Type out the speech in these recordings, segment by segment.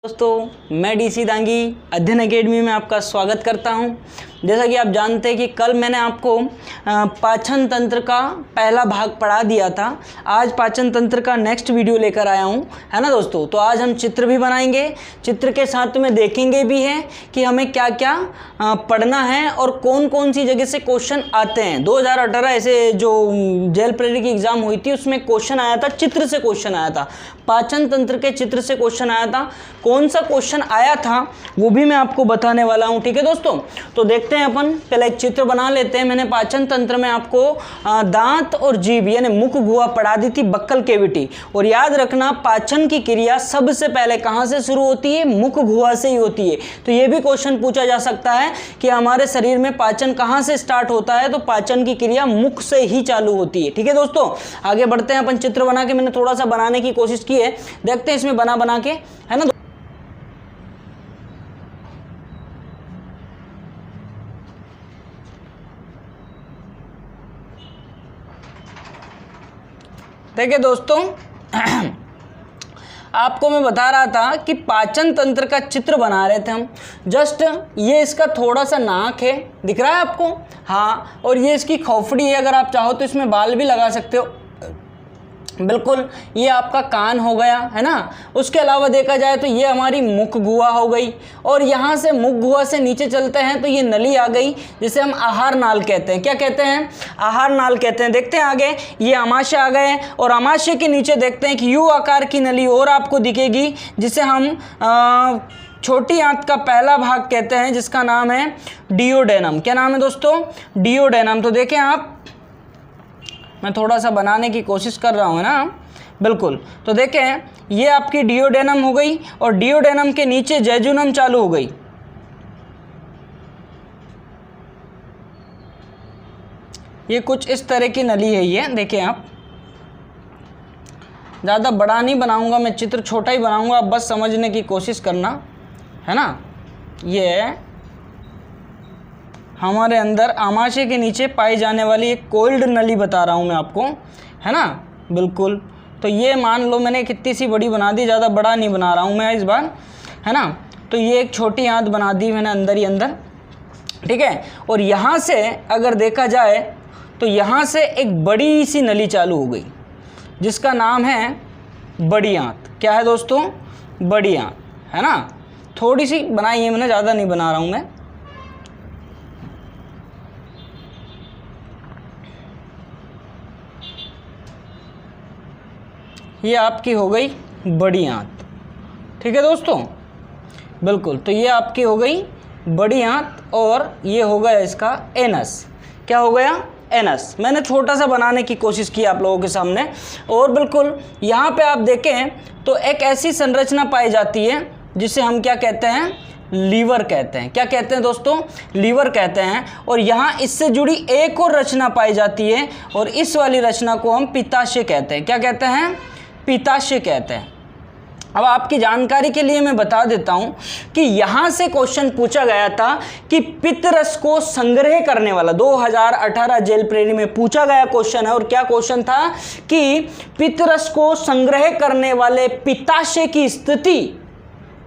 दोस्तों, मैं डीसी दांगी अध्ययन एकेडमी में आपका स्वागत करता हूं। जैसा कि आप जानते हैं कि कल मैंने आपको पाचन तंत्र का पहला भाग पढ़ा दिया था। आज पाचन तंत्र का नेक्स्ट वीडियो लेकर आया हूं, है ना दोस्तों। तो आज हम चित्र भी बनाएंगे, चित्र के साथ में देखेंगे भी है कि हमें क्या क्या पढ़ना है और कौन कौन सी जगह से क्वेश्चन आते हैं। 2018 ऐसे जो जेल प्रेरी की एग्ज़ाम हुई थी उसमें क्वेश्चन आया था, चित्र से क्वेश्चन आया था, पाचन तंत्र के चित्र से क्वेश्चन आया था। कौन सा क्वेश्चन आया था वो भी मैं आपको बताने वाला हूं, ठीक है दोस्तों। तो देखते हैं, अपन पहले एक चित्र बना लेते हैं। मैंने पाचन तंत्र में आपको दांत और जीभ यानी मुख गुहा पढ़ा दी थी, बक्कल केविटी। और याद रखना, पाचन की क्रिया सबसे पहले कहां से शुरू होती है? मुख गुहा से ही होती है। तो ये भी क्वेश्चन पूछा जा सकता है कि हमारे शरीर में पाचन कहां से स्टार्ट होता है, तो पाचन की क्रिया मुख से ही चालू होती है, ठीक है दोस्तों। आगे बढ़ते हैं, अपन चित्र बना के मैंने थोड़ा सा बनाने की कोशिश की है, देखते हैं इसमें बना के, है ना। देखिए दोस्तों, आपको मैं बता रहा था कि पाचन तंत्र का चित्र बना रहे थे हम। जस्ट ये इसका थोड़ा सा नाक है, दिख रहा है आपको? हाँ, और ये इसकी खोपड़ी है। अगर आप चाहो तो इसमें बाल भी लगा सकते हो, बिल्कुल। ये आपका कान हो गया, है ना। उसके अलावा देखा जाए तो ये हमारी मुख गुहा हो गई, और यहाँ से मुख गुहा से नीचे चलते हैं तो ये नली आ गई, जिसे हम आहार नाल कहते हैं। क्या कहते हैं? आहार नाल कहते हैं। देखते हैं आगे, ये आमाशय आ गए, और आमाशय के नीचे देखते हैं कि यू आकार की नली और आपको दिखेगी, जिसे हम छोटी आंत का पहला भाग कहते हैं, जिसका नाम है डियोडेनम। क्या नाम है दोस्तों? डियोडेनम। तो देखें आप, मैं थोड़ा सा बनाने की कोशिश कर रहा हूँ ना, बिल्कुल। तो देखें, ये आपकी डियोडेनम हो गई, और डियोडेनम के नीचे जेजुनम चालू हो गई। ये कुछ इस तरह की नली है, ये देखें आप। ज़्यादा बड़ा नहीं बनाऊंगा मैं, चित्र छोटा ही बनाऊंगा, आप बस समझने की कोशिश करना, है ना। ये हमारे अंदर आमाशय के नीचे पाई जाने वाली एक कोइल्ड नली बता रहा हूँ मैं आपको, है ना, बिल्कुल। तो ये मान लो मैंने कितनी सी बड़ी बना दी, ज़्यादा बड़ा नहीं बना रहा हूँ मैं इस बार, है ना। तो ये एक छोटी आंत बना दी मैंने अंदर ही अंदर, ठीक है। और यहाँ से अगर देखा जाए तो यहाँ से एक बड़ी सी नली चालू हो गई, जिसका नाम है बड़ी आंत। क्या है दोस्तों? बड़ी आंत, है ना। थोड़ी सी बनाई है मैंने, ज़्यादा नहीं बना रहा हूँ मैं। ये आपकी हो गई बड़ी आंत, ठीक है दोस्तों, बिल्कुल। तो ये आपकी हो गई बड़ी आंत, और ये हो गया इसका एनस। क्या हो गया? एनस। मैंने छोटा सा बनाने की कोशिश की आप लोगों के सामने, और बिल्कुल यहाँ पे आप देखें तो एक ऐसी संरचना पाई जाती है जिसे हम क्या कहते हैं? लीवर कहते हैं। क्या कहते हैं दोस्तों? लीवर कहते हैं। और यहाँ इससे जुड़ी एक और रचना पाई जाती है, और इस वाली रचना को हम पित्ताशय कहते हैं। क्या कहते हैं? पित्ताशय कहते हैं। अब आपकी जानकारी के लिए मैं बता देता हूं कि यहां से क्वेश्चन पूछा गया था कि पित्त रस को संग्रह करने वाला, 2018 जेल प्रेरी में पूछा गया क्वेश्चन है। और क्या क्वेश्चन था कि पित्त रस को संग्रह करने वाले पित्ताशय की स्थिति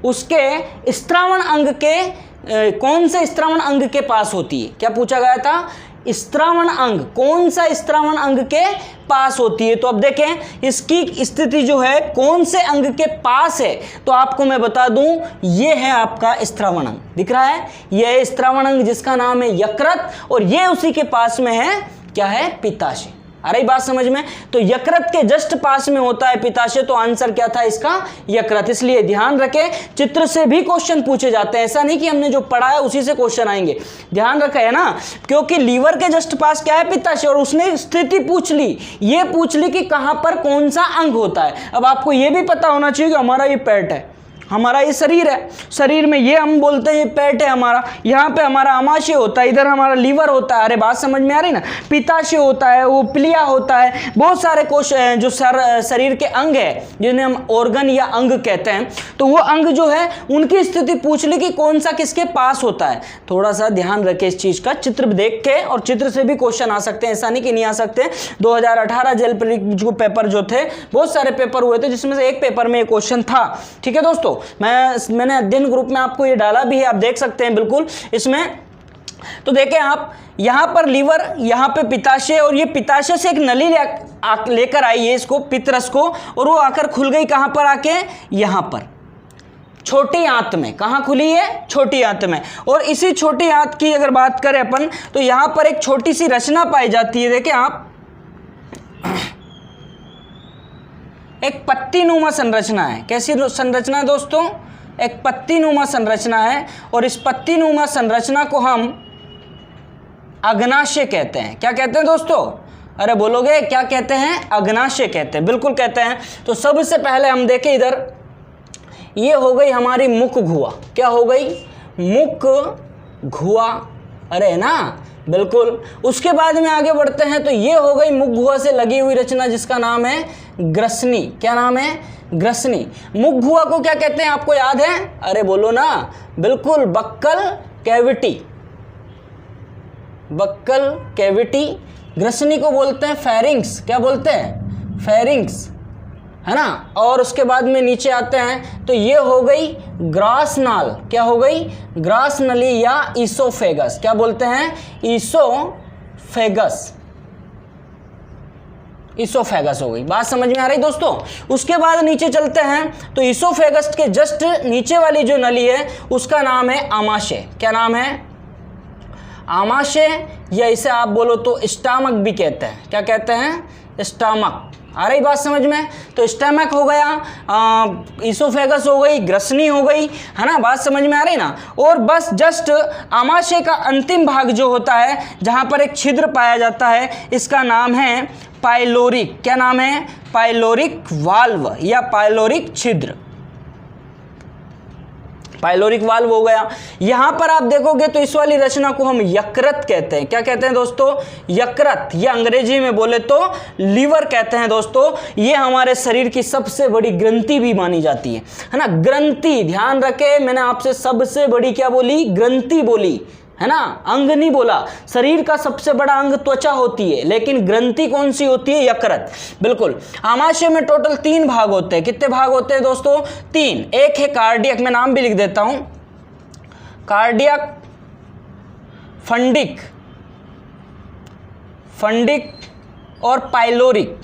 उसके स्त्रावण अंग के कौन से स्त्रावण अंग के पास होती है? क्या पूछा गया था? स्त्रावण अंग, कौन सा स्त्रावण अंग के पास होती है। तो अब देखें, इसकी स्थिति जो है कौन से अंग के पास है, तो आपको मैं बता दूं, ये है आपका स्त्रावण अंग। दिख रहा है? यह है स्त्रावण अंग, जिसका नाम है यकृत, और ये उसी के पास में है, क्या है? पित्ताशय। आ रही बात समझ में? तो यकृत के जस्ट पास में होता है पित्ताशय, तो आंसर क्या था इसका? यकृत। इसलिए ध्यान रखें, चित्र से भी क्वेश्चन पूछे जाते हैं, ऐसा नहीं कि हमने जो पढ़ा है उसी से क्वेश्चन आएंगे। ध्यान रखें, है ना, क्योंकि लीवर के जस्ट पास क्या है? पित्ताशय। और उसने स्थिति पूछ ली, ये पूछ ली कि कहां पर कौन सा अंग होता है। अब आपको ये भी पता होना चाहिए कि हमारा ये पेट है, हमारा ये शरीर है, शरीर में ये हम बोलते हैं ये पेट है हमारा, यहाँ पे हमारा आमाशय होता है, इधर हमारा लीवर होता है। अरे बात समझ में आ रही ना? पित्ताशय होता है, वो प्लिया होता है, बहुत सारे कोश जो शरीर के अंग है जिन्हें हम ऑर्गन या अंग कहते हैं। तो वो अंग जो है उनकी स्थिति पूछ ली कि कौन सा किसके पास होता है। थोड़ा सा ध्यान रखें इस चीज का, चित्र देख के, और चित्र से भी क्वेश्चन आ सकते हैं, ऐसा नहीं कि नहीं आ सकते। 2018 जेल पेपर जो थे, बहुत सारे पेपर हुए थे, जिसमें से एक पेपर में ये क्वेश्चन था। ठीक है दोस्तों, मैंने अध्ययन ग्रुप में आपको ये डाला भी है, आप देख सकते हैं बिल्कुल इसमें। तो देखें आप, यहाँ पर लीवर, यहाँ पे पित्ताशय, और ये पित्ताशय से एक नली लेकर आई है इसको, पित्तरस को, और वो आकर खुल गई कहाँ पर आके, यहाँ पर छोटी आंत में। कहाँ खुली है? छोटी आंत में। और इसी छोटी आंत की अगर बात करें अपन, तो यहाँ पर एक छोटी सी रचना पाई जाती है। देखें आप, एक पत्तीनुमा संरचना है। कैसी संरचना है दोस्तों? एक पत्तीनुमा संरचना है, और इस पत्तीनुमा संरचना को हम अग्नाशय कहते हैं। क्या कहते हैं दोस्तों? अरे बोलोगे क्या कहते हैं? अग्नाशय कहते हैं, बिल्कुल कहते हैं। तो सबसे पहले हम देखें इधर, ये हो गई हमारी मुख गुहा। क्या हो गई? मुख गुहा। अरे है ना, बिल्कुल। उसके बाद में आगे बढ़ते हैं, तो ये हो गई मुख गुहा से लगी हुई रचना जिसका नाम है ग्रसनी। क्या नाम है? ग्रसनी। मुख गुहा को क्या कहते हैं, आपको याद है? अरे बोलो ना, बिल्कुल, बक्कल कैविटी। Buccal cavity. ग्रसनी को बोलते हैं फेरिंग्स। क्या बोलते हैं? फेरिंग्स, है ना। और उसके बाद में नीचे आते हैं, तो ये हो गई ग्रास नाल। क्या हो गई? ग्रास नली या ईसोफेगस। क्या बोलते हैं? ईसोफेगस। ईसोफेगस हो गई। बात समझ में आ रही दोस्तों? उसके बाद नीचे चलते हैं, तो ईसोफेगस के जस्ट नीचे वाली जो नली है उसका नाम है आमाशय। क्या नाम है? आमाशय, या इसे आप बोलो तो स्टमक भी कहते हैं। क्या कहते हैं? स्टमक। आ रही बात समझ में? तो स्टमक हो गया, ईसोफेगस हो गई, ग्रसनी हो गई, है ना। बात समझ में आ रही ना। और बस जस्ट आमाशय का अंतिम भाग जो होता है, जहां पर एक छिद्र पाया जाता है, इसका नाम है पाइलोरिक। क्या नाम है? पाइलोरिक वाल्व या पाइलोरिक छिद्र। पाइलोरिक वाल्व हो गया। यहां पर आप देखोगे तो इस वाली रचना को हम यकृत कहते हैं। क्या कहते हैं दोस्तों? यकृत, या अंग्रेजी में बोले तो लीवर कहते हैं दोस्तों। ये हमारे शरीर की सबसे बड़ी ग्रंथि भी मानी जाती है ना। ग्रंथि, ध्यान रखे, मैंने आपसे सबसे बड़ी क्या बोली? ग्रंथि बोली, है ना, अंग नहीं बोला। शरीर का सबसे बड़ा अंग त्वचा होती है, लेकिन ग्रंथि कौन सी होती है? यकृत। बिल्कुल। आमाशय में टोटल 3 भाग होते हैं। कितने भाग होते हैं दोस्तों? 3। एक है कार्डियक, मैं नाम भी लिख देता हूं, कार्डियक, फंडिक, फंडिक और पाइलोरिक।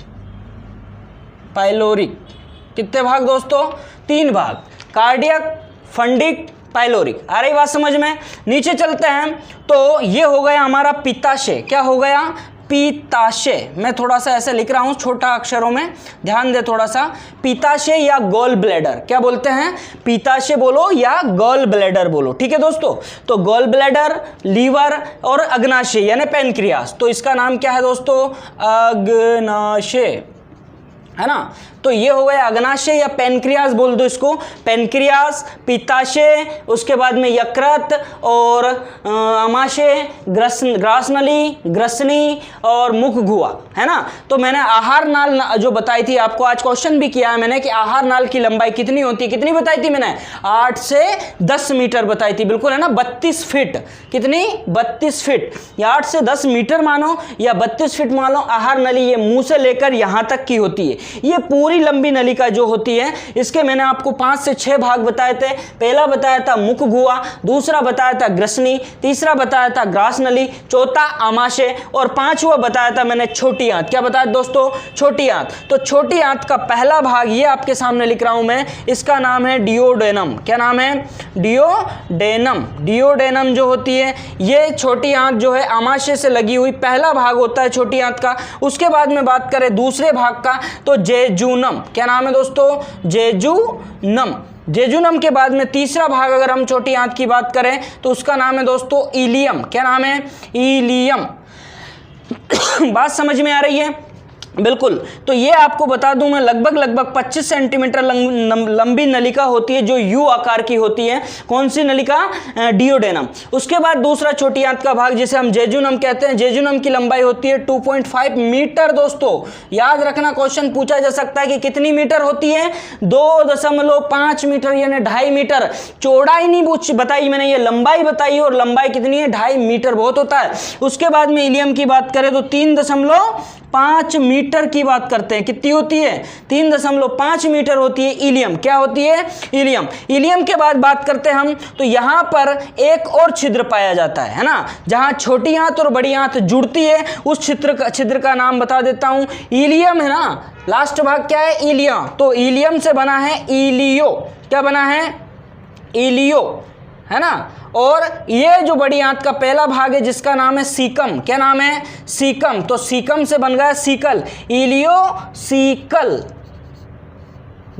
पाइलोरिक। कितने भाग दोस्तों? 3 भाग, कार्डियक, फंडिक, पाइलोरिक। आ रही बात समझ में? नीचे चलते हैं, तो ये हो गया हमारा पित्ताशय। क्या हो गया? पित्ताशय। मैं थोड़ा सा ऐसे लिख रहा हूं छोटा अक्षरों में, ध्यान दे थोड़ा सा। पित्ताशय या गॉल ब्लैडर। क्या बोलते हैं? पित्ताशय बोलो या गॉल ब्लैडर बोलो, ठीक है दोस्तों। तो गॉल ब्लैडर, लीवर और अग्नाशय यानी पैनक्रियास। तो इसका नाम क्या है दोस्तों? अग्नाशय, है ना। तो ये हो गया अग्नाशय या पैनक्रियास बोल दो इसको। पैनक्रियास, पित्ताशय, उसके बाद में यकृत और आमाशय, ग्रासनली, ग्रसनी और मुख गुहा, है ना। तो मैंने आहार नाल जो बताई थी आपको, आज क्वेश्चन भी किया है मैंने कि आहार नाल की लंबाई कितनी होती है? कितनी बताई थी मैंने? 8 से 10 मीटर बताई थी, बिल्कुल, है ना। 32 फीट। कितनी? 32 फीट, या 8 से 10 मीटर मानो या 32 फीट मानो। आहार नली ये मुंह से लेकर यहां तक की होती है। ये पूरी लंबी नलिका जो होती है, इसके मैंने आपको 5 से 6 भाग बताए थे। पहला बताया था मुख गुहा, दूसरा बताया था ग्रसनी, तीसरा बताया था ग्रास नली, चौथा आमाशय, और 5वां बताया था मैंने छोटी आंत। क्या बताया दोस्तों? छोटी आंत। तो छोटी आंत का पहला भाग ये आपके सामने लिख रहा हूं मैं, इसका नाम है डियोडेनम। क्या नाम है? डियोडेनम। डियोडेनम जो होती है, ये छोटी आंत जो है आमाशय से लगी हुई पहला भाग होता है छोटी आंत का। उसके बाद में बात करें दूसरे भाग का, तो जेजुनम। क्या नाम है दोस्तों? जेजुनम। जेजुनम के बाद में तीसरा भाग अगर हम छोटी आंत की बात करें, तो उसका नाम है दोस्तों इलियम। क्या नाम है? इलियम। बात समझ में आ रही है? बिल्कुल। तो ये आपको बता दूं मैं, लगभग 25 सेंटीमीटर लंबी नलिका होती है जो यू आकार की होती है। कौन सी नलिका? डियोडेनम। उसके बाद दूसरा छोटी आंत का भाग जिसे हम जेजुनम कहते हैं, जेजुनम की लंबाई होती है 2.5 मीटर। दोस्तों याद रखना, क्वेश्चन पूछा जा सकता है कि कितनी मीटर होती है? 2.5 मीटर यानी 2.5 मीटर। चौड़ाई नहीं बताई मैंने, ये लंबाई बताई, और लंबाई कितनी है? 2.5 मीटर, बहुत होता है। उसके बाद में इलियम की बात करें तो 3.5 मीटर की बात करते हैं। कितनी होती है? 3.5 मीटर होती है इलियम। क्या होती है? इलियम। इलियम के बाद बात करते हैं हम, तो यहां पर एक और छिद्र पाया जाता है ना, जहां छोटी आंत और बड़ी आंत जुड़ती है, उस छिद्र का नाम बता देता हूं, इलियम है ना। लास्ट भाग क्या है? इलिया। तो इलियम से बना है इलियो। क्या बना है? इलियो, है ना। और ये जो बड़ी आंत का पहला भाग है जिसका नाम है सीकम। क्या नाम है? सीकम। तो सीकम से बन गया सीकल, इलियो सीकल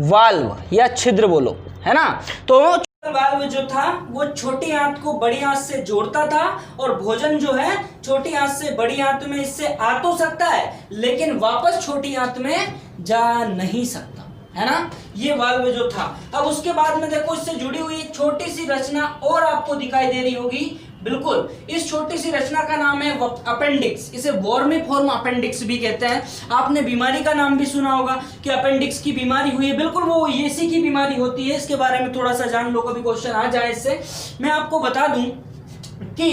वाल्व या छिद्र बोलो, है ना। तो वाल्व जो था वो छोटी आंत को बड़ी आंत से जोड़ता था, और भोजन जो है छोटी आंत से बड़ी आंत में इससे आ तो सकता है, लेकिन वापस छोटी आंत में जा नहीं सकता, है ना, ये वाल्व जो था। अब उसके बाद में देखो इससे जुड़ी हुई छोटी सी रचना और आपको दिखाई दे रही होगी। बिल्कुल, इस छोटी सी रचना का नाम है अपेंडिक्स। इसे वर्मिफॉर्म अपेंडिक्स भी कहते हैं। आपने बीमारी का नाम भी सुना होगा कि अपेंडिक्स की बीमारी हुई है। बिल्कुल वो येसी की बीमारी होती है। इसके बारे में थोड़ा सा जान लो, कभी क्वेश्चन आ जाए इससे। मैं आपको बता दूं कि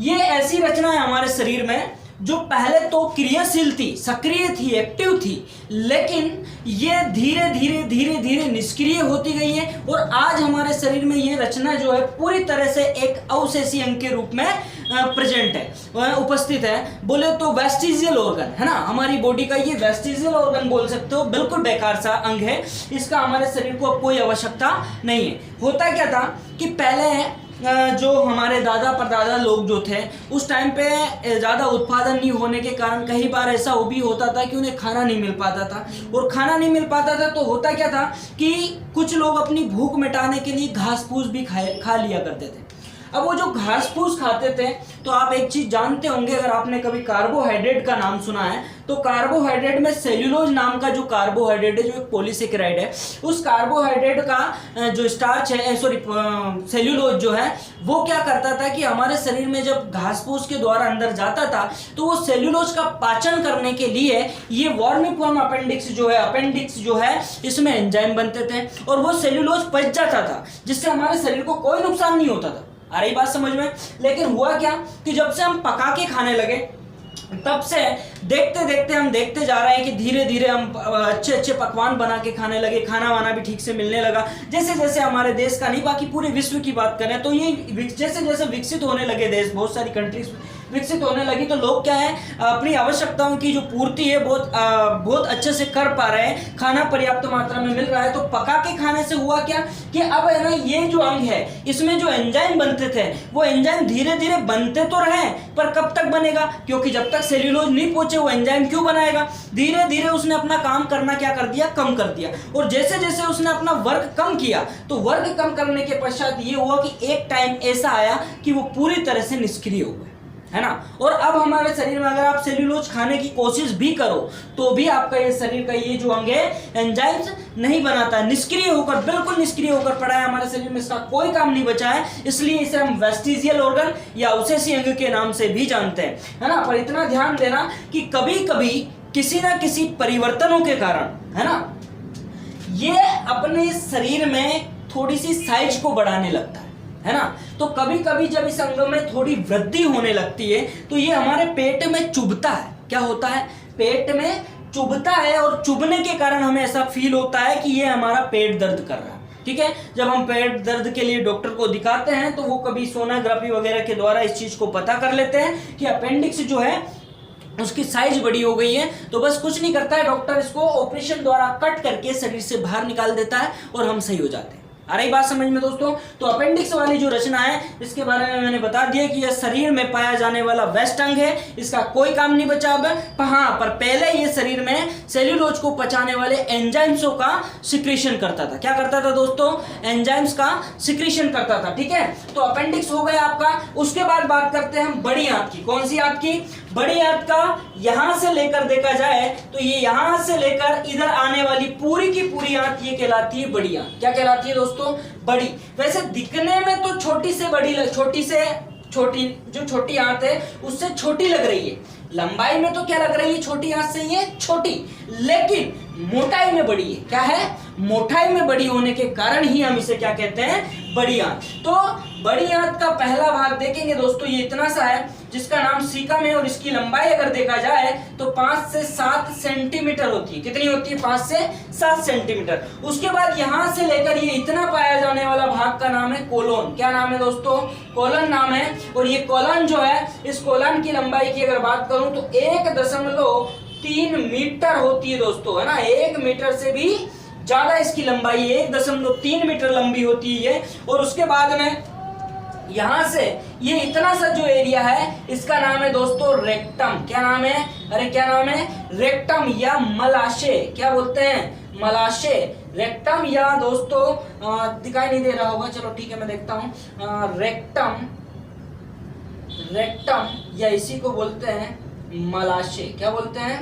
ये ऐसी रचना है हमारे शरीर में जो पहले तो क्रियाशील थी, सक्रिय थी, एक्टिव थी, लेकिन ये धीरे धीरे धीरे धीरे निष्क्रिय होती गई है, और आज हमारे शरीर में ये रचना जो है पूरी तरह से एक अवशेषी अंग के रूप में प्रेजेंट है, वह उपस्थित है। बोले तो वेस्टिजियल ऑर्गन है ना, हमारी बॉडी का ये वेस्टिजियल ऑर्गन बोल सकते हो। बिल्कुल बेकार सा अंग है, इसका हमारे शरीर को अब कोई आवश्यकता नहीं है। होता क्या था कि पहले जो हमारे दादा परदादा लोग जो थे उस टाइम पे ज़्यादा उत्पादन नहीं होने के कारण कई बार ऐसा वो भी होता था कि उन्हें खाना नहीं मिल पाता था, और खाना नहीं मिल पाता था तो होता क्या था कि कुछ लोग अपनी भूख मिटाने के लिए घास फूस भी खा लिया करते थे। अब वो जो घास फूस खाते थे, तो आप एक चीज जानते होंगे, अगर आपने कभी कार्बोहाइड्रेट का नाम सुना है, तो कार्बोहाइड्रेट में सेल्यूलोज नाम का जो कार्बोहाइड्रेट है, जो एक पॉलीसेकेराइड है, उस कार्बोहाइड्रेट का जो स्टार्च है, सेल्यूलोज जो है, वो क्या करता था कि हमारे शरीर में जब घास फूस के द्वारा अंदर जाता था, तो वो सेल्यूलोज का पाचन करने के लिए ये वर्मिफॉर्म अपेंडिक्स जो है इसमें एंजाइम बनते थे, और वो सेल्यूलोज पच जाता था, जिससे हमारे शरीर को कोई नुकसान नहीं होता था। आ रही बात समझ में? लेकिन हुआ क्या कि जब से हम पका के खाने लगे, तब से देखते देखते हम देखते जा रहे हैं कि धीरे धीरे हम अच्छे अच्छे पकवान बना के खाने लगे, खाना वाना भी ठीक से मिलने लगा। जैसे जैसे हमारे देश का नहीं, बाकी पूरे विश्व की बात करें तो ये जैसे जैसे विकसित होने लगे देश, बहुत सारी कंट्रीज विकसित होने लगी, तो लोग क्या है अपनी आवश्यकताओं की जो पूर्ति है बहुत अच्छे से कर पा रहे हैं, खाना पर्याप्त मात्रा में मिल रहा है। तो पका के खाने से हुआ क्या कि अब है ना, ये जो अंग है इसमें जो एंजाइम बनते थे, वो एंजाइम धीरे धीरे बनते तो रहे, पर कब तक बनेगा, क्योंकि जब तक सेल्यूलोज नहीं पहुंचे वो एंजाइम क्यों बनाएगा। धीरे धीरे उसने अपना काम करना क्या कर दिया, कम कर दिया, और जैसे जैसे उसने अपना वर्क कम किया, तो वर्क कम करने के पश्चात ये हुआ कि एक टाइम ऐसा आया कि वो पूरी तरह से निष्क्रिय हो गए, है ना। और अब हमारे शरीर में अगर आप सेल्यूलोज खाने की कोशिश भी करो, तो भी आपका ये शरीर का ये जो अंग है एंजाइम्स नहीं बनाता, निष्क्रिय होकर, बिल्कुल निष्क्रिय होकर पड़ा है हमारे शरीर में, इसका कोई काम नहीं बचा है। इसलिए इसे हम वेस्टिजियल ऑर्गन या अवशेषी अंग के नाम से भी जानते हैं, है ना। पर इतना ध्यान देना कि कभी कभी किसी ना किसी परिवर्तनों के कारण, है ना, ये अपने शरीर में थोड़ी सी साइज को बढ़ाने लगता है ना। तो कभी कभी जब इस अंग में थोड़ी वृद्धि होने लगती है, तो ये हमारे पेट में चुभता है। क्या होता है? पेट में चुभता है, और चुभने के कारण हमें ऐसा फील होता है कि ये हमारा पेट दर्द कर रहा है। ठीक है, जब हम पेट दर्द के लिए डॉक्टर को दिखाते हैं, तो वो कभी सोनोग्राफी वगैरह के द्वारा इस चीज को पता कर लेते हैं कि अपेंडिक्स जो है उसकी साइज बड़ी हो गई है। तो बस कुछ नहीं करता है, डॉक्टर इसको ऑपरेशन द्वारा कट करके शरीर से बाहर निकाल देता है, और हम सही हो जाते हैं। आ रही बात समझ में दोस्तों? तो अपेंडिक्स वाली जो रचना है, इसके बारे में मैंने बता दिया कि यह शरीर में पाया जाने वाला वेस्ट अंग है, इसका कोई काम नहीं बचा अब। हाँ, पर पहले ये शरीर में सेल्यूलोज को पचाने वाले एंजाइम्सों का सिक्रीशन करता था। क्या करता था दोस्तों? एंजाइम्स का सिक्रीशन करता था। ठीक है, तो अपेंडिक्स हो गया आपका। उसके बाद बात करते हैं हम बड़ी आंत की। कौन सी आंत की? बड़ी आंत का। यहां से लेकर देखा जाए तो ये यहां से लेकर इधर आने वाली पूरी की पूरी आंत ये कहलाती है बड़ी आंत। क्या कहलाती है दोस्तों? बड़ी। वैसे दिखने में तो छोटी से छोटी जो छोटी आंत है उससे छोटी लग रही है, लंबाई में तो क्या लग रही है छोटी आंत से ये छोटी, लेकिन मोटाई में बड़ी है। क्या है? मोटाई में बड़ी होने के कारण ही हम इसे क्या कहते हैं? बड़ी आंत। तो बड़ी आंत का पहला भाग देखेंगे दोस्तों, ये इतना सा है जिसका नाम सीकम है और इसकी लंबाई अगर देखा जाए तो 5 से 7 सेंटीमीटर होती है। कितनी होती है? 5 से 7 सेंटीमीटर। उसके बाद यहां से लेकर ये इतना पाया जाने वाला भाग का नाम है कोलोन। क्या नाम है दोस्तों? कोलन नाम है। और ये कोलन जो है, इस कोलन की लंबाई की अगर बात करूं तो 1.3 मीटर होती है दोस्तों, है ना। 1 मीटर से भी ज्यादा इसकी लंबाई 1.3 मीटर लंबी होती है। और उसके बाद में यहां से ये इतना सा जो एरिया है इसका नाम है दोस्तों रेक्टम। क्या नाम है? अरे क्या नाम है? रेक्टम या मलाशय। क्या बोलते हैं? मलाशय। रेक्टम या दोस्तों दिखाई नहीं दे रहा होगा, चलो ठीक है मैं देखता हूं। रेक्टम, रेक्टम या इसी को बोलते हैं मलाशय। क्या बोलते हैं?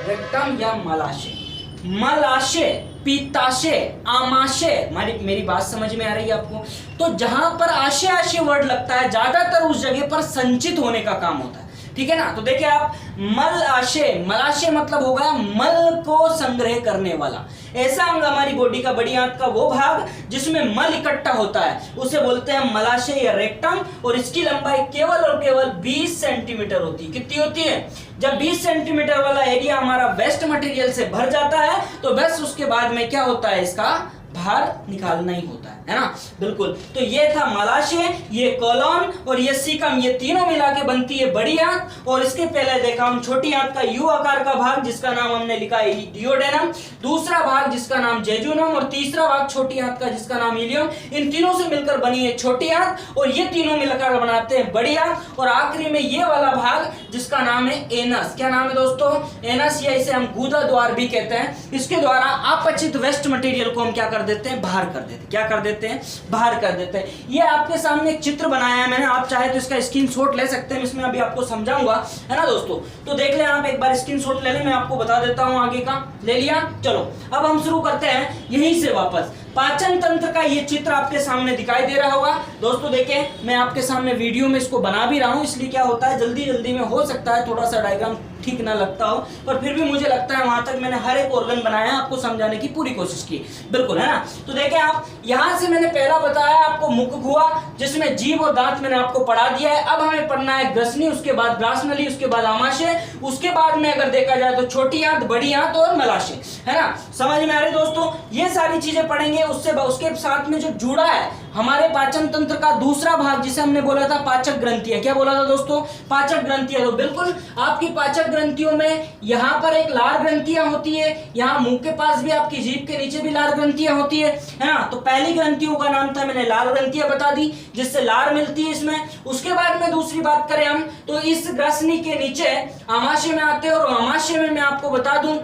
रेक्टम या मलाशय। मलाशय, पित्ताशय, आमाशय। मेरी बात समझ में आ रही है आपको? तो जहां पर आशय आशय वर्ड लगता है ज्यादातर उस जगह पर संचित होने का काम होता है। ठीक है ना। तो देखिए आप, मलाशय, मलाशय मतलब होगा मल को संग्रह करने वाला। ऐसा अंग हमारी बॉडी का, बड़ी आंत का वो भाग जिसमें मल इकट्ठा होता है उसे बोलते हैं मलाशय या रेक्टम। और इसकी लंबाई केवल और केवल 20 सेंटीमीटर होती है। कितनी होती है? जब 20 सेंटीमीटर वाला एरिया हमारा वेस्ट मटेरियल से भर जाता है तो बस उसके बाद में क्या होता है? इसका बाहर निकालना ही होता है ना। बिल्कुल। तो ये था मलाशय, ये कोलन और ये सीकम, ये तीनों मिला के बनती है बड़ी आंत। और इसके पहले देखा हम छोटी आंत का यू आकार का भाग जिसका नाम हमने लिखा है डियोडेनम, दूसरा भाग जिसका नाम जेजुनम और तीसरा भाग छोटी आंत का जिसका नाम इलियम। इन तीनों से मिलकर बनी है छोटी आंत और ये तीनों मिलकर बनाते हैं बड़ी आंत। और आखिरी में ये वाला भाग जिसका नाम है एनस। क्या नाम है दोस्तों? एनस, या इसे हम गुदा द्वार भी कहते हैं। इसके द्वारा अपचित वेस्ट मटेरियल को हम क्या कर देते हैं? बाहर कर देते हैं। क्या कर देते हैं? बाहर कर देते हैं। ये आपके सामने एक चित्र बनाया है मैंने, आप चाहे तो इसका स्क्रीनशॉट ले सकते हैं, इसमें अभी आपको समझाऊंगा, है ना दोस्तों। तो देख लें आप, एक बार स्क्रीनशॉट ले लें, मैं आपको बता देता हूं आगे का। ले लिया? चलो अब हम शुरू करते हैं यहीं से वापस। पाचन तंत्र का ये चित्र आपके सामने दिखाई दे रहा होगा दोस्तों। देखें मैं आपके सामने वीडियो में इसको बना भी रहा हूं, इसलिए क्या होता है जल्दी जल्दी में हो सकता है थोड़ा सा डायग्राम ठीक ना लगता हो, पर फिर भी मुझे लगता है वहां तक मैंने हर एक ऑर्गन बनाया, आपको समझाने की पूरी कोशिश की। बिल्कुल, है ना। तो देखें आप, यहां से मैंने पहला बताया आपको मुख हुआ जिसमें जीभ और दांत मैंने आपको पढ़ा दिया है। अब हमें पढ़ना है ग्रसनी, उसके बाद ग्रासनली, उसके बाद आमाशय, उसके बाद में अगर देखा जाए तो छोटी आंत, बड़ी आंत और मलाशय, है ना। समझ में आ रही दोस्तों? ये सारी चीजें पढ़ेंगे। उसके साथ में जो जुड़ा है हमारे पाचन तंत्र का दूसरा भाग जिसे हमने बोला था पाचक ग्रंथियां। क्या बोला था दोस्तों? पाचक ग्रंथियां। तो बिल्कुल आपकी पाचक ग्रंथियों में यहाँ पर एक लार ग्रंथियां होती है, यहाँ मुंह के पास भी आपकी जीभ के नीचे भी लार ग्रंथियां होती है ना। तो पहली ग्रंथियों का नाम था, मैंने लार ग्रंथियां बता दी जिससे लार मिलती है इसमें। उसके बाद में दूसरी बात करें हम तो इस ग्रसनी के नीचे आमाशय में आते हैं। और आमाशय में मैं आपको बता दूं,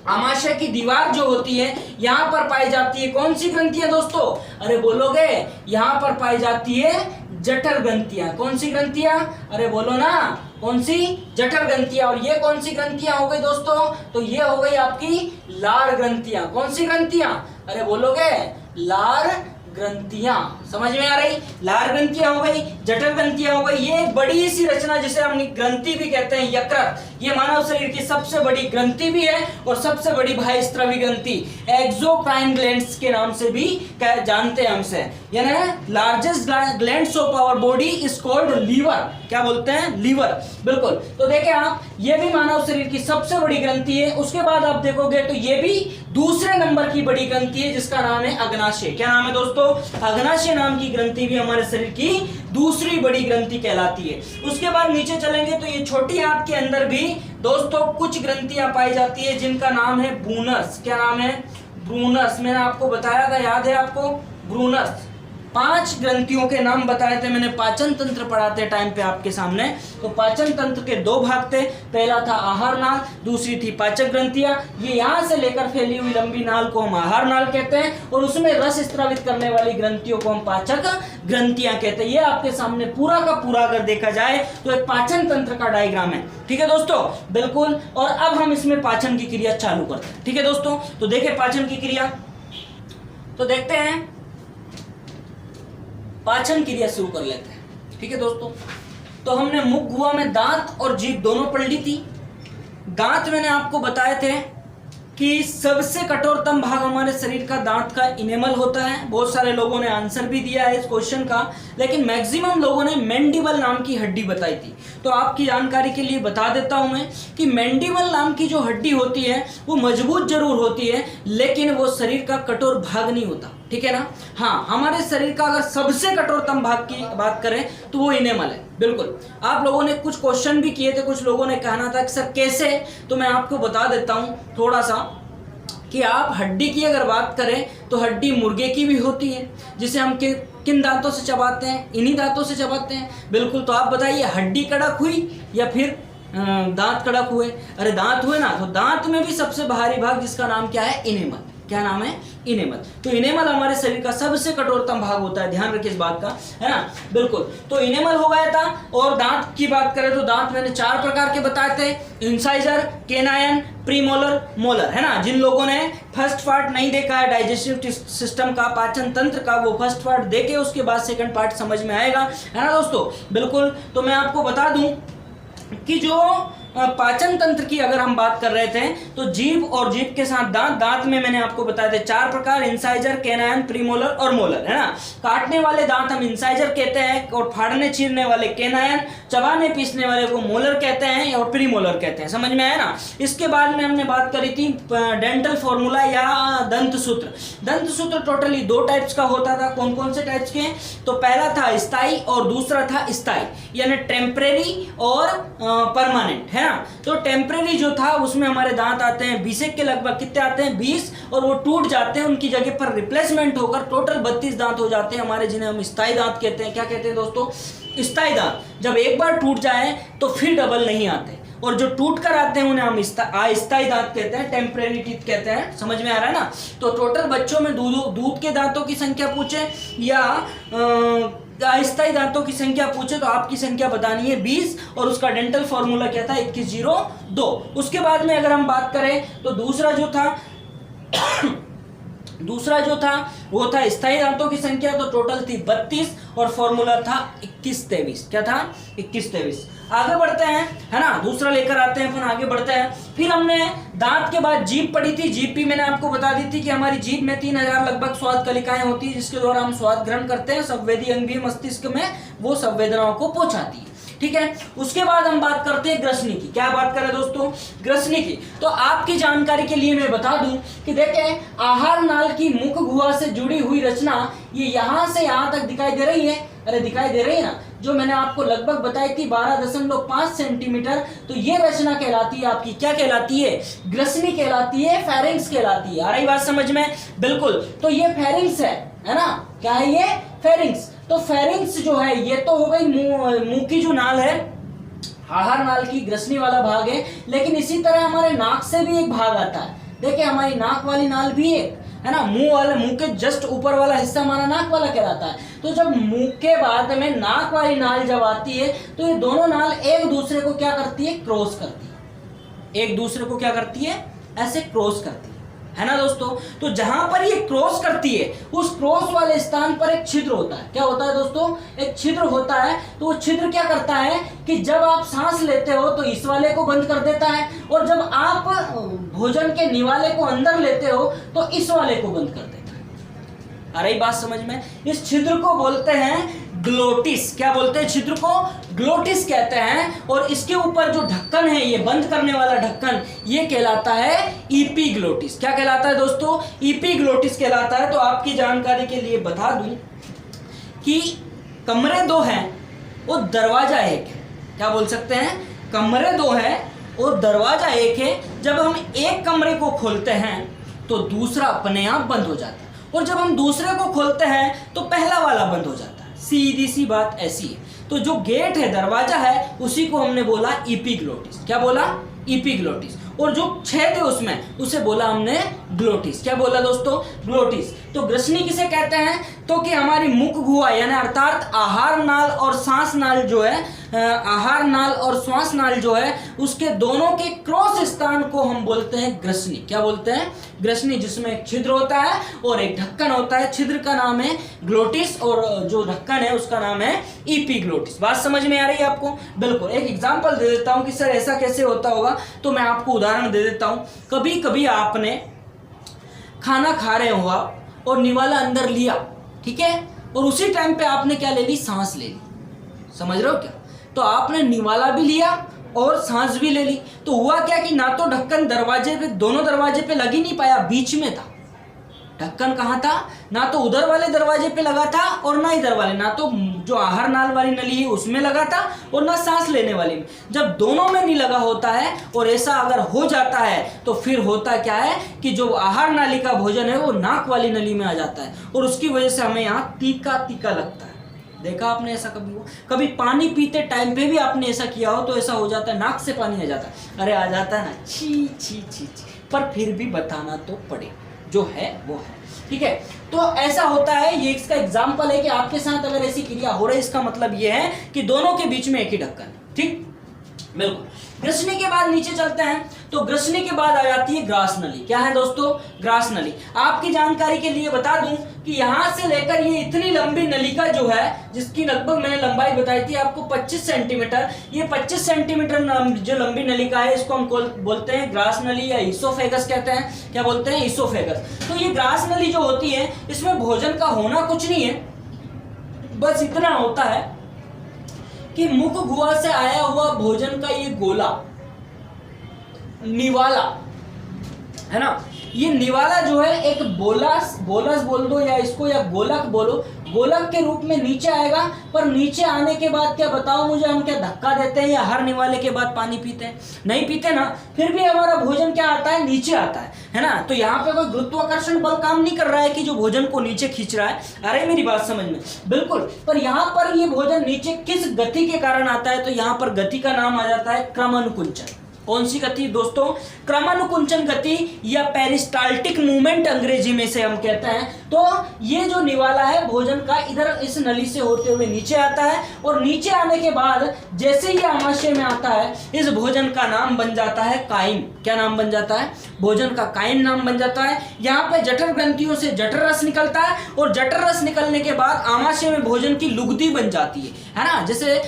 आमाशय की दीवार जो होती है यहां पर पाई जाती है कौन सी ग्रंथियां दोस्तों? अरे बोलोगे, यहां पर पाई जाती है जठर ग्रंथियां। कौन सी ग्रंथियां? अरे बोलो ना, कौन सी? जठर ग्रंथियां। और ये कौन सी ग्रंथियां हो गई दोस्तों? तो ये हो गई आपकी लार ग्रंथियां। कौन सी ग्रंथियां? अरे बोलोगे, लार ग्रंथियां। समझ में आ रही? लार ग्रंथियां हो गई, जठर ग्रंथियां हो गई। ये एक बड़ी सी रचना जिसे हम ग्रंथि भी कहते हैं, यकृत, ये मानव शरीर की सबसे बड़ी ग्रंथि भी है और सबसे बड़ी बाह्यस्रावी ग्रंथि, एक्सोक्राइन ग्लैंड्स के नाम से भी जानते हैं हमसे। यानी largest glands of our body is called liver. क्या बोलते हैं? लीवर। बिल्कुल। तो देखें आप, ये भी मानव शरीर की सबसे बड़ी ग्रंथि है। उसके बाद आप देखोगे तो ये भी दूसरे नंबर की बड़ी ग्रंथि है जिसका नाम है अग्नाशय। क्या नाम है दोस्तों? अग्नाशय नाम की ग्रंथि भी हमारे शरीर की दूसरी बड़ी ग्रंथि कहलाती है। उसके बाद नीचे चलेंगे तो ये छोटी आंत के अंदर भी दोस्तों कुछ ग्रंथियां पाई जाती है जिनका नाम है ब्रूनस। क्या नाम है? ब्रूनस। मैंने आपको बताया था, याद है आपको? ब्रूनस। 5 ग्रंथियों के नाम बताए थे मैंने पाचन तंत्र पढ़ाते टाइम पे आपके सामने। तो पाचन तंत्र के 2 भाग थे, पहला था आहार नाल, दूसरी थी पाचक ग्रंथियां। ये यहाँ से लेकर फैली हुई लंबी नाल को हम आहार नाल कहते हैं और उसमें रस स्रावित करने वाली ग्रंथियों को हम पाचक ग्रंथियां कहते हैं। ये आपके सामने पूरा का पूरा अगर देखा जाए तो एक पाचन तंत्र का डायग्राम है। ठीक है दोस्तों? बिल्कुल। और अब हम इसमें पाचन की क्रिया चालू करते हैं। ठीक है दोस्तों? तो देखें पाचन की क्रिया, तो देखते हैं, पाचन क्रिया शुरू कर लेते हैं। ठीक है दोस्तों? तो हमने मुख गुहा में दांत और जीभ दोनों पढ़ ली थी। दांत मैंने आपको बताए थे कि सबसे कठोरतम भाग हमारे शरीर का दांत का इनेमल होता है। बहुत सारे लोगों ने आंसर भी दिया है इस क्वेश्चन का, लेकिन मैक्सिमम लोगों ने मैंडिबल नाम की हड्डी बताई थी। तो आपकी जानकारी के लिए बता देता हूं मैं कि मैंडिबल नाम की जो हड्डी होती है वो मजबूत जरूर होती है, लेकिन वो शरीर का कठोर भाग नहीं होता, ठीक है ना। हाँ, हमारे शरीर का अगर सबसे कठोरतम भाग की बात करें तो वो इनेमल है। बिल्कुल, आप लोगों ने कुछ क्वेश्चन भी किए थे, कुछ लोगों ने कहना था कि सर कैसे, तो मैं आपको बता देता हूं थोड़ा सा कि आप हड्डी की अगर बात करें तो हड्डी मुर्गे की भी होती है, जिसे हम किन दांतों से चबाते हैं, इन्हीं दांतों से चबाते हैं। बिल्कुल, तो आप बताइए हड्डी कड़क हुई या फिर दांत कड़क हुए? अरे दांत हुए ना, तो दांत में भी सबसे बाहरी भाग जिसका नाम क्या है, इनेमल। क्या नाम है? इनेमल। तो इनेमल हमारे शरीर का सबसे कठोरतम भाग होता है, ध्यान रखिए इस बात का, है ना। बिल्कुल, तो इनेमल हो गया था। और दांत की बात करें तो दांत मैंने 4 प्रकार के बताए थे, इंसाइजर, केनायन, प्रीमोलर, मोलर, है ना। जिन लोगों ने फर्स्ट पार्ट नहीं देखा है डाइजेस्टिव सिस्टम का, पाचन तंत्र का, वो फर्स्ट पार्ट देखे, उसके बाद सेकंड पार्ट समझ में आएगा, है ना दोस्तों। बिल्कुल, तो मैं आपको बता दूं कि जो पाचन तंत्र की अगर हम बात कर रहे थे तो जीभ और जीभ के साथ दांत, दांत में मैंने आपको बताए थे 4 प्रकार, इंसाइजर, केनायन, प्रीमोलर और मोलर, है ना। काटने वाले दांत हम इंसाइजर कहते हैं और फाड़ने चीरने वाले केनायन, चबाने पीसने वाले को मोलर कहते हैं और प्रीमोलर कहते हैं। समझ में आया ना। इसके बाद में हमने बात करी थी डेंटल फॉर्मूला या दंत सूत्र। दंत सूत्र टोटली 2 टाइप्स का होता था। कौन कौन से टाइप्स के? तो पहला था स्थायी और दूसरा था स्थायी, यानी टेम्परेरी और परमानेंट, है ना। तो टेम्परेरी जो था उसमें हमारे दांत आते हैं 20 के लगभग, कितने आते हैं? 20, और वो टूट जाते हैं, उनकी जगह पर रिप्लेसमेंट होकर टोटल 32 दांत हो जाते हैं हमारे, जिन्हें हम स्थायी दांत कहते हैं। क्या कहते हैं दोस्तों? स्थायी दांत। जब एक बार टूट जाए तो फिर डबल नहीं आते, और जो टूट कर आते हैं उन्हें हम अस्थायी दांत कहते हैं, टेम्परेरी टीथ कहते हैं। समझ में आ रहा है ना। तो टोटल बच्चों में दूध के दांतों की संख्या पूछे या अस्थायी दांतों की संख्या पूछे तो आपकी संख्या बतानी है 20, और उसका डेंटल फॉर्मूला क्या था? 2102। उसके बाद में अगर हम बात करें तो दूसरा जो था वो था स्थायी दांतों की संख्या, तो टोटल थी 32 और फॉर्मूला था 2123। क्या था? 2123। आगे बढ़ते हैं, है ना, दूसरा लेकर आते हैं, फिर आगे बढ़ते हैं। फिर हमने दांत के बाद जीभ पढ़ी थी। जीभ भी मैंने आपको बता दी थी कि हमारी जीभ में 3000 लगभग स्वाद कलिकाएं होती है, जिसके द्वारा हम स्वाद ग्रहण करते हैं। संवेदी अंग भी मस्तिष्क में वो संवेदनाओं को पहुंचाती है, ठीक है। उसके बाद हम बात करते हैं ग्रसनी की। क्या बात करें दोस्तों? ग्रसनी की। तो आपकी जानकारी के लिए मैं बता दूं कि देखें, आहार नाल की मुख गुहा से जुड़ी हुई रचना ये यहां से यहां तक दिखाई दे रही है। अरे दिखाई दे रही है ना, जो मैंने आपको लगभग बताई थी 12.5 सेंटीमीटर, तो ये रचना कहलाती है आपकी, क्या कहलाती है? ग्रसनी कहलाती है, फेरिंग्स कहलाती है। आ रही बात समझ में? बिल्कुल, तो ये फेरिंग्स है ना। क्या है ये? फेरिंग्स। तो फेरिंग्स जो है ये तो हो गई मुंह की जो नाल है, आहार नाल की ग्रसनी वाला भाग है। लेकिन इसी तरह हमारे नाक से भी एक भाग आता है। देखिए, हमारी नाक वाली नाल भी एक है ना, मुंह के जस्ट ऊपर वाला हिस्सा हमारा नाक वाला कहलाता है। तो जब मुंह के बाद में नाक वाली नाल जब आती है तो ये दोनों नाल एक दूसरे को क्या करती है? क्रॉस करती है। एक दूसरे को क्या करती है? ऐसे क्रॉस करती है ना दोस्तों। तो जहां पर ये क्रॉस करती है उस क्रॉस वाले स्थान पर एक छिद्र होता है। क्या होता है दोस्तों? एक छिद्र होता है। तो वो छिद्र क्या करता है कि जब आप सांस लेते हो तो इस वाले को बंद कर देता है, और जब आप भोजन के निवाले को अंदर लेते हो तो इस वाले को बंद कर देता है। आ रही बात समझ में? इस छिद्र को बोलते हैं ग्लोटिस। क्या बोलते हैं? छिद्र को ग्लोटिस कहते हैं। और इसके ऊपर जो ढक्कन है, ये बंद करने वाला ढक्कन, ये कहलाता है इपीग्लोटिस। क्या कहलाता है दोस्तों? इपीग्लोटिस कहलाता है। तो आपकी जानकारी के लिए बता दूं कि कमरे 2 हैं और दरवाजा 1 है। क्या बोल सकते हैं? कमरे 2 है और दरवाजा 1 है। जब हम एक कमरे को खोलते हैं तो दूसरा अपने आप बंद हो जाता है, और जब हम दूसरे को खोलते हैं तो पहला वाला बंद हो जाता है। सीधी सी बात ऐसी है। तो जो गेट है, दरवाजा है, उसी को हमने बोला इपीग्लोटिस। क्या बोला? इपीग्लोटिस। और जो छेद है उसमें, उसे बोला हमने ग्लोटिस। क्या बोला दोस्तों? ग्लोटिस। तो ग्रसनी किसे कहते हैं? तो कि हमारी मुख गुहा यानी अर्थात आहार नाल और सांस नाल जो है, आहार नाल और श्वास नाल जो है, उसके दोनों के क्रॉस स्थान को हम बोलते हैं ग्रसनी। क्या बोलते हैं? ग्रसनी, जिसमें एक छिद्र होता है और एक ढक्कन होता है। छिद्र का नाम है ग्लोटिस और जो ढक्कन है उसका नाम है इपीग्लोटिस। बात समझ में आ रही है आपको? बिल्कुल। एक एग्जांपल दे देता हूं कि सर ऐसा कैसे होता होगा, तो मैं आपको उदाहरण उदाहरण दे देता हूँ। कभी कभी आपने खाना खा रहे हो आप और निवाला अंदर लिया, ठीक है, और उसी टाइम पे आपने क्या ले ली, सांस ले ली। समझ रहे हो क्या? तो आपने निवाला भी लिया और सांस भी ले ली। तो हुआ क्या कि ना तो ढक्कन दरवाजे पे, दोनों दरवाजे पे लग ही नहीं पाया, बीच में था ढक्कन। कहाँ था? ना तो उधर वाले दरवाजे पे लगा था और ना इधर वाले, ना तो जो आहार नाल वाली नली है उसमें लगा था और ना सांस लेने वाली में। जब दोनों में नहीं लगा होता है और ऐसा अगर हो जाता है तो फिर होता क्या है कि जो आहार नाली का भोजन है वो नाक वाली नली में आ जाता है और उसकी वजह से हमें यहाँ तीखा तीखा लगता है। देखा आपने ऐसा कभी हो? कभी पानी पीते टाइम पे भी आपने ऐसा किया हो तो ऐसा हो जाता है, नाक से पानी आ जाता है, अरे आ जाता है ना, छी छी छी छी, पर फिर भी बताना तो पड़े, जो है वो है, ठीक है। तो ऐसा होता है, ये इसका एग्जाम्पल है कि आपके साथ अगर ऐसी क्रिया हो रही है, इसका मतलब ये है कि दोनों के बीच में एक ही ढक्कन है, ठीक, बिल्कुल। ग्रसनी के बाद नीचे चलते हैं, तो ग्रसनी के बाद आ जाती है ग्रास नली। क्या है दोस्तों? ग्रास नली। आपकी जानकारी के लिए बता दूं कि यहां से लेकर ये इतनी लंबी नलिका जो है, जिसकी लगभग मैंने लंबाई बताई थी आपको 25 सेंटीमीटर, ये 25 सेंटीमीटर जो लंबी नलिका है इसको हम बोलते हैं ग्रास नली या इसोफेगस कहते हैं। क्या बोलते हैं? इसोफेगस। तो ये ग्रास नली जो होती है इसमें भोजन का होना कुछ नहीं है, बस इतना होता है कि मुख गुहा से आया हुआ भोजन का ये गोला, निवाला है ना, ये निवाला जो है एक बोलस बोल दो या इसको, या गोलक बोलो, गोलक के रूप में नीचे आएगा। पर नीचे आने के बाद क्या बताओ मुझे, हम क्या धक्का देते हैं या हर निवाले के बाद पानी पीते हैं? नहीं पीते ना, फिर भी हमारा भोजन क्या आता है, नीचे आता है ना। तो यहाँ पे कोई गुरुत्वाकर्षण बल काम नहीं कर रहा है कि जो भोजन को नीचे खींच रहा है। अरे मेरी बात समझ में, बिल्कुल। पर यहाँ पर ये भोजन नीचे किस गति के कारण आता है? तो यहाँ पर गति का नाम आ जाता है क्रमानुकुंचन। कौन सी गति दोस्तों? क्रमानुकुंचन गति या पेरिस्टाल्टिक मूवमेंट अंग्रेजी में से हम कहते हैं। तो ये जो निवाला है भोजन का, इधर इस नली से होते हुए नीचे आता है और नीचे आने के बाद जैसे ही आमाशय में आता है, इस भोजन का नाम बन जाता है काइम। क्या नाम बन जाता है? भोजन का काइम नाम बन जाता है। यहाँ पे जठर ग्रंथियों से जठर रस निकलता है और जठर रस निकलने के बाद आमाशय में भोजन की लुगदी बन जाती है ना। जैसे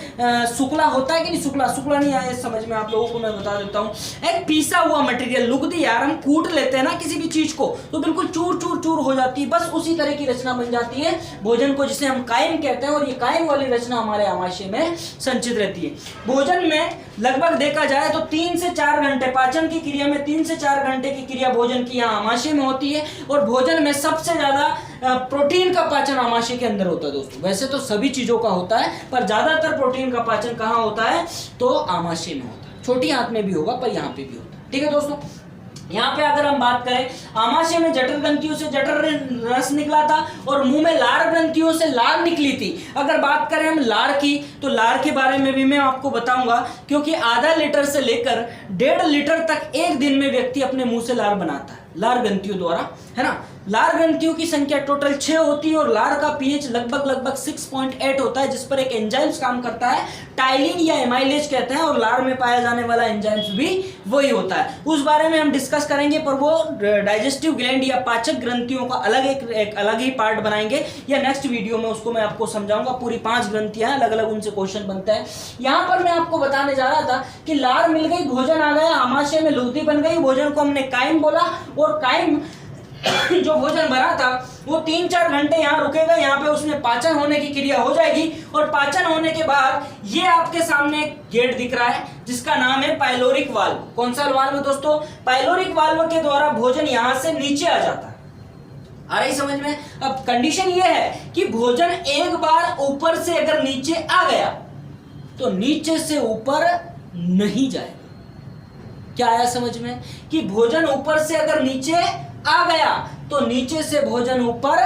शुक्ला होता है कि नहीं, शुक्ला नहीं आया समझ में आप लोगों को, मैं बता देता हूँ। एक पीसा हुआ मटेरियल, लुगदी यार, हम कूट लेते हैं ना किसी भी चीज को तो बिल्कुल चूर चूर चूर हो जाती है, बस उसी तरह की रचना बन जाती है भोजन को, जिसे हम काइम कहते हैं। और ये काइम वाली रचना हमारे आमाशय में संचित रहती है। भोजन में लगभग देखा जाए तो 3 से 4 घंटे, पाचन की क्रिया में 3 से 4 घंटे की क्रिया भोजन की यहाँ आमाशय में होती है। और भोजन में सबसे ज्यादा प्रोटीन का पाचन आमाशय के अंदर होता है दोस्तों। वैसे तो सभी चीजों का होता है, पर ज्यादातर प्रोटीन का पाचन कहाँ होता है? तो आमाशय में होता है। छोटी आंत में भी होगा, पर यहाँ पे भी होता है, ठीक है दोस्तों। यहाँ पे अगर हम बात करें, आमाशय में जठर ग्रंथियों से जठर रस निकला था और मुंह में लार ग्रंथियों से लार निकली थी। अगर बात करें हम लार की, तो लार के बारे में भी मैं आपको बताऊंगा, क्योंकि आधा लीटर से लेकर 1.5 लीटर तक एक दिन में व्यक्ति अपने मुंह से लार बनाता है, लार ग्रंथियों द्वारा, है ना। लार ग्रंथियों की संख्या टोटल 6 होती है और लार का पीएच लगभग 6.8 होता है, जिस पर एक एंजाइम्स काम करता है, टाइलिन या एमाइलेज कहते हैं। और लार में पाया जाने वाला एंजाइम्स भी वही होता है, उस बारे में हम डिस्कस करेंगे। पर वो डाइजेस्टिव ग्लैंड या पाचक ग्रंथियों का एक अलग ही पार्ट बनाएंगे, या नेक्स्ट वीडियो में उसको मैं आपको समझाऊंगा। पूरी 5 ग्रंथियां अलग अलग, उनसे क्वेश्चन बनता है। यहाँ पर मैं आपको बताने जा रहा था कि लार मिल गई, भोजन आ गया, आमाशय में लुगदी बन गई, भोजन को हमने काइम बोला। और काइम जो भोजन बना था वो 3-4 घंटे यहाँ रुकेगा, यहाँ पे उसमें पाचन होने की क्रिया हो जाएगी। और पाचन होने के बाद ये आपके सामने एक गेट दिख रहा है जिसका नाम है पाइलोरिक वाल्व। कौन सा वाल्व है दोस्तों? पाइलोरिक वाल्व के द्वारा भोजन यहाँ से नीचे आ जाता है। आ रही समझ में? अब कंडीशन ये है कि भोजन एक बार ऊपर से अगर नीचे आ गया तो नीचे से ऊपर नहीं जाएगा। क्या आया समझ में? कि भोजन ऊपर से अगर नीचे आ गया तो नीचे से भोजन ऊपर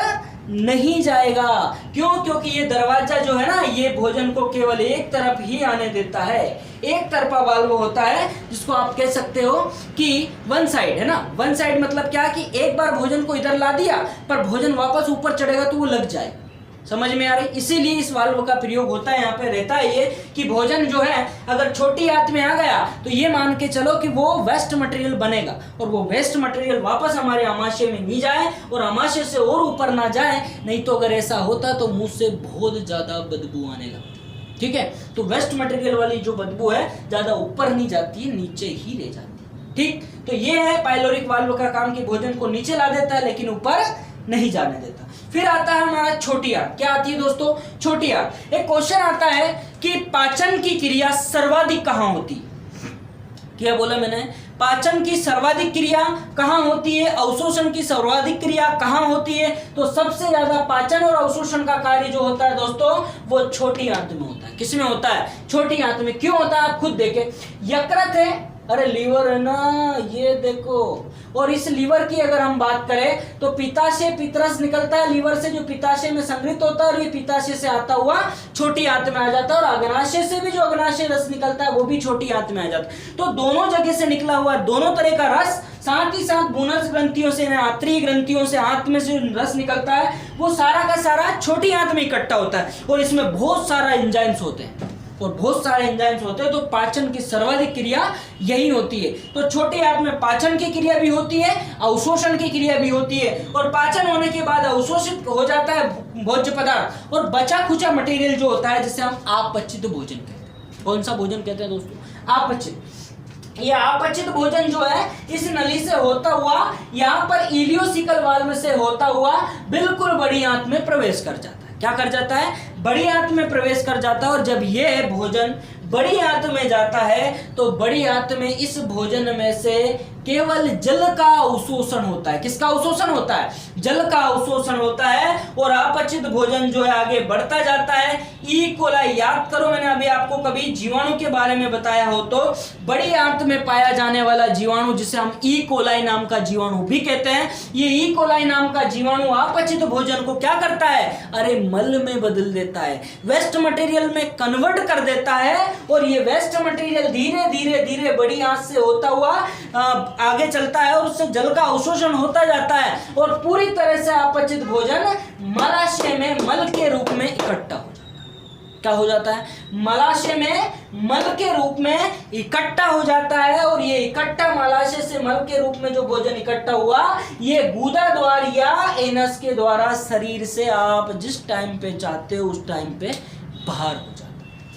नहीं जाएगा। क्यों? क्योंकि ये दरवाजा जो है ना, ये भोजन को केवल एक तरफ ही आने देता है। एक तरफा वाल्व होता है, जिसको आप कह सकते हो कि वन साइड, है ना। वन साइड मतलब क्या कि एक बार भोजन को इधर ला दिया, पर भोजन वापस ऊपर चढ़ेगा तो वो लग जाएगा। समझ में आ रही? इसीलिए इस वाल्व का प्रयोग होता है। यहाँ पे रहता है ये कि भोजन जो है अगर छोटी आंत में आ गया तो ये मान के चलो कि वो वेस्ट मटेरियल बनेगा और वो वेस्ट मटेरियल वापस हमारे आमाशय में नहीं जाए और आमाशय से और ऊपर ना जाए। नहीं तो अगर ऐसा होता तो मुंह से बहुत ज्यादा बदबू आने लगती। ठीक है, तो वेस्ट मटेरियल वाली जो बदबू है ज्यादा ऊपर नहीं जाती है, नीचे ही रह जाती है। ठीक, तो ये है पाइलोरिक वाल्व का काम कि भोजन को नीचे ला देता है लेकिन ऊपर नहीं जाने देता। फिर आता है हमारा छोटी आंत। क्या आती है दोस्तों? छोटी आंत। एक क्वेश्चन आता है कि पाचन की क्रिया सर्वाधिक कहाँ होती है? क्या बोला मैंने? पाचन की सर्वाधिक क्रिया कहाँ होती है? अवशोषण की सर्वाधिक क्रिया कहाँ होती है? तो सबसे ज्यादा पाचन और अवशोषण का कार्य जो होता है दोस्तों वो छोटी आंत में होता है। किसमें होता है? छोटी आंत में। क्यों होता है आप खुद देखें। यकृत है, अरे लीवर है ना, ये देखो, और इस लीवर की अगर हम बात करें तो पित्ताशय पित्तरस निकलता है लीवर से, जो पित्ताशय में संग्रहित होता है, और ये पित्ताशय से आता हुआ छोटी आंत में आ जाता है, और अग्नाशय से भी जो अग्नाशय रस निकलता है वो भी छोटी आंत में आ जाता है। तो दोनों जगह से निकला हुआ दोनों तरह का रस, साथ ही साथ बुनस ग्रंथियों से, आंतरिक ग्रंथियों से आंत में से रस निकलता है, वो सारा का सारा छोटी आंत में इकट्ठा होता है, और इसमें बहुत सारा एंजाइम्स होते हैं, और बहुत सारे एंजाइम्स होते हैं। तो पाचन की सर्वाधिक क्रिया यही होती है। तो छोटी आंत में पाचन की क्रिया भी होती है, अवशोषण की क्रिया भी होती है, और पाचन होने के बाद अवशोषित हो जाता है भोज्य पदार्थ, और बचा खुचा मटेरियल जो होता है जिसे हम अपचित भोजन कहते हैं। कौन सा भोजन कहते हैं दोस्तों? अपचित। यह अपचित भोजन जो है इस नली से होता हुआ यहाँ पर इलियोसिकल वाल्व से होता हुआ बिल्कुल बड़ी आंत में प्रवेश कर जाता है। क्या कर जाता है? बड़ी आंत में प्रवेश कर जाता है। और जब यह भोजन बड़ी आंत में जाता है तो बड़ी आंत में इस भोजन में से केवल जल का अवशोषण होता है। किसका अवशोषण होता है? जल का अवशोषण होता है, और अपचित भोजन जो है आगे बढ़ता जाता है। ई कोलाई, याद करो मैंने अभी आपको कभी जीवाणु के बारे में बताया हो, तो बड़ी आंत में पाया जाने वाला जीवाणु जिसे हम ई कोलाई नाम का जीवाणु भी कहते हैं, ये ई कोलाई नाम का जीवाणु अपचित भोजन को क्या करता है? अरे मल में बदल देता है, वेस्ट मटेरियल में कन्वर्ट कर देता है, और ये वेस्ट मटेरियल धीरे धीरे धीरे बड़ी आंत से होता हुआ आगे चलता है, और उससे जल का अवशोषण होता जाता है, और पूरी तरह से अपचित भोजन मलाशय में मल के रूप में इकट्ठा हो जाता है। क्या हो जाता है? मलाशय में मल के रूप में इकट्ठा हो जाता है, और ये इकट्ठा मलाशय से मल के रूप में जो भोजन इकट्ठा हुआ, ये गुदा द्वार या एनस के द्वारा शरीर से आप जिस टाइम पे चाहते हो उस टाइम पे बाहर हो जाता है।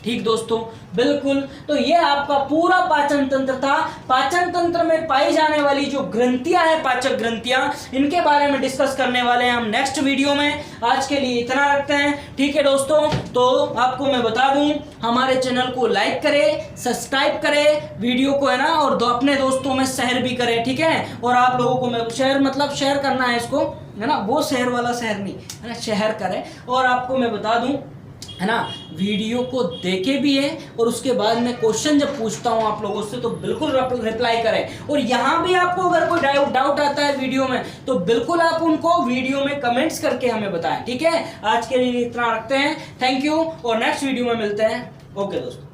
ठीक दोस्तों, बिल्कुल। तो ये आपका पूरा पाचन तंत्र था। पाचन तंत्र में पाई जाने वाली जो ग्रंथियां हैं, पाचक ग्रंथियां, इनके बारे में डिस्कस करने वाले हैं हम नेक्स्ट वीडियो में। आज के लिए इतना रखते हैं, ठीक है दोस्तों। तो आपको मैं बता दूं, हमारे चैनल को लाइक करें, सब्सक्राइब करें, वीडियो को है ना, और अपने दोस्तों में शेयर भी करें, ठीक है। और आप लोगों को मैं शेयर मतलब शेयर करना है इसको, है ना, वो शेयर वाला शेयर नहीं, है ना, शेयर करें। और आपको मैं बता दूं, है ना, वीडियो को देखे भी है, और उसके बाद में क्वेश्चन जब पूछता हूं आप लोगों से तो बिल्कुल रिप्लाई करें। और यहां भी आपको अगर कोई डाउट आता है वीडियो में तो बिल्कुल आप उनको वीडियो में कमेंट्स करके हमें बताएं, ठीक है। आज के लिए इतना रखते हैं, थैंक यू, और नेक्स्ट वीडियो में मिलते हैं। ओके दोस्तों।